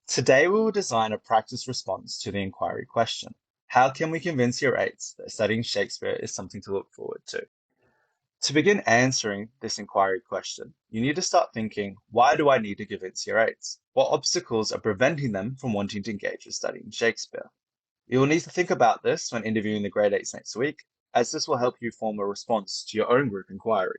Today we will design a practice response to the inquiry question. How can we convince year eights that studying Shakespeare is something to look forward to? To begin answering this inquiry question, you need to start thinking, why do I need to convince year eights? What obstacles are preventing them from wanting to engage with studying Shakespeare? You will need to think about this when interviewing the grade eights next week, as this will help you form a response to your own group inquiry.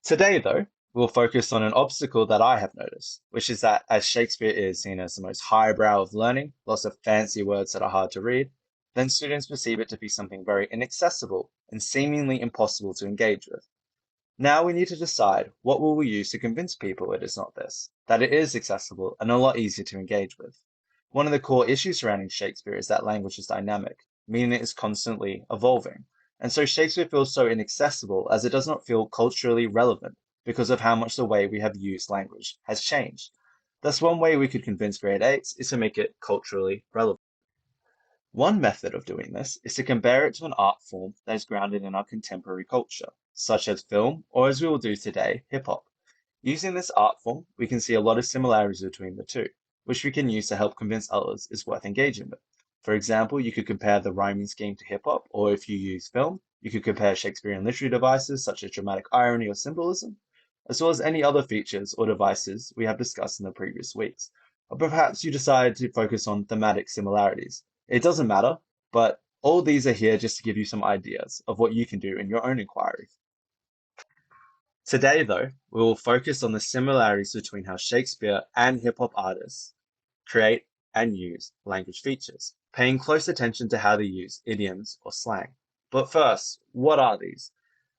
Today, though, we'll focus on an obstacle that I have noticed, which is that as Shakespeare is seen as the most highbrow of learning, lots of fancy words that are hard to read, then students perceive it to be something very inaccessible and seemingly impossible to engage with. Now we need to decide what will we use to convince people it is not this, that it is accessible and a lot easier to engage with. One of the core issues surrounding Shakespeare is that language is dynamic, meaning it is constantly evolving. And so Shakespeare feels so inaccessible as it does not feel culturally relevant because of how much the way we have used language has changed. Thus, one way we could convince grade 8s is to make it culturally relevant. One method of doing this is to compare it to an art form that is grounded in our contemporary culture, such as film, or as we will do today, hip hop. Using this art form, we can see a lot of similarities between the two, which we can use to help convince others is worth engaging with. For example, you could compare the rhyming scheme to hip hop, or if you use film, you could compare Shakespearean literary devices such as dramatic irony or symbolism, as well as any other features or devices we have discussed in the previous weeks. Or perhaps you decide to focus on thematic similarities. It doesn't matter, but all these are here just to give you some ideas of what you can do in your own inquiry. Today, though, we will focus on the similarities between how Shakespeare and hip hop artists create and use language features, paying close attention to how they use idioms or slang. But first, what are these?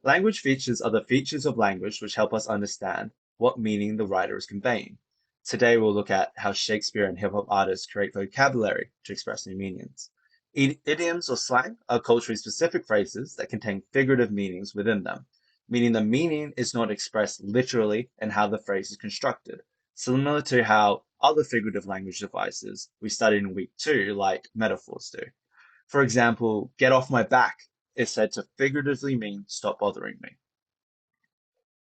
Language features are the features of language which help us understand what meaning the writer is conveying. Today, we'll look at how Shakespeare and hip hop artists create vocabulary to express new meanings. Idioms or slang are culturally specific phrases that contain figurative meanings within them, meaning the meaning is not expressed literally in how the phrase is constructed, similar to how other figurative language devices we studied in week 2, like metaphors, do. For example, get off my back is said to figuratively mean stop bothering me.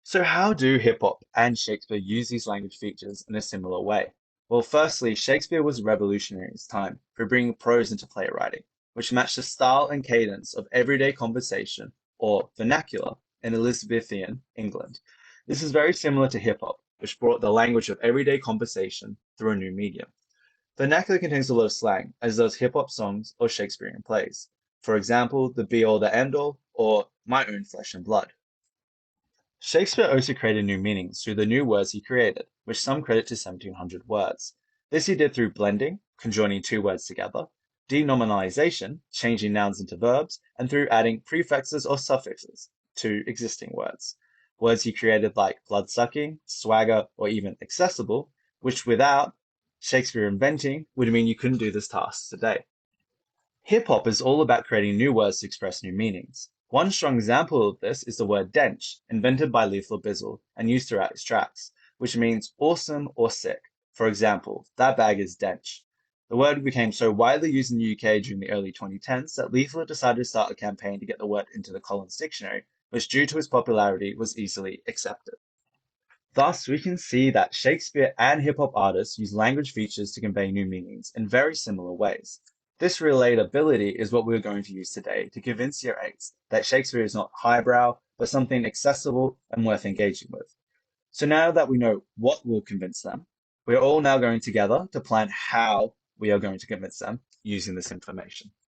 So, how do hip hop and Shakespeare use these language features in a similar way? Well, firstly, Shakespeare was revolutionary in his time for bringing prose into playwriting, which matched the style and cadence of everyday conversation or vernacular in Elizabethan England. This is very similar to hip hop, which brought the language of everyday conversation through a new medium. Vernacular contains a lot of slang, as does hip hop songs or Shakespearean plays. For example, the be all the end all or my own flesh and blood. Shakespeare also created new meanings through the new words he created, which some credit to 1700 words. This he did through blending, conjoining two words together, denominalization, changing nouns into verbs, and through adding prefixes or suffixes to existing words. Words he created like blood-sucking, swagger, or even accessible, which without Shakespeare inventing would mean you couldn't do this task today. Hip hop is all about creating new words to express new meanings. One strong example of this is the word dench, invented by Lethal Bizzle and used throughout his tracks, which means awesome or sick. For example, that bag is dench. The word became so widely used in the UK during the early 2010s that Lethal decided to start a campaign to get the word into the Collins Dictionary, which due to its popularity was easily accepted. Thus, we can see that Shakespeare and hip hop artists use language features to convey new meanings in very similar ways. This relatability is what we're going to use today to convince year eights that Shakespeare is not highbrow, but something accessible and worth engaging with. So now that we know what will convince them, we're all now going together to plan how we are going to convince them using this information.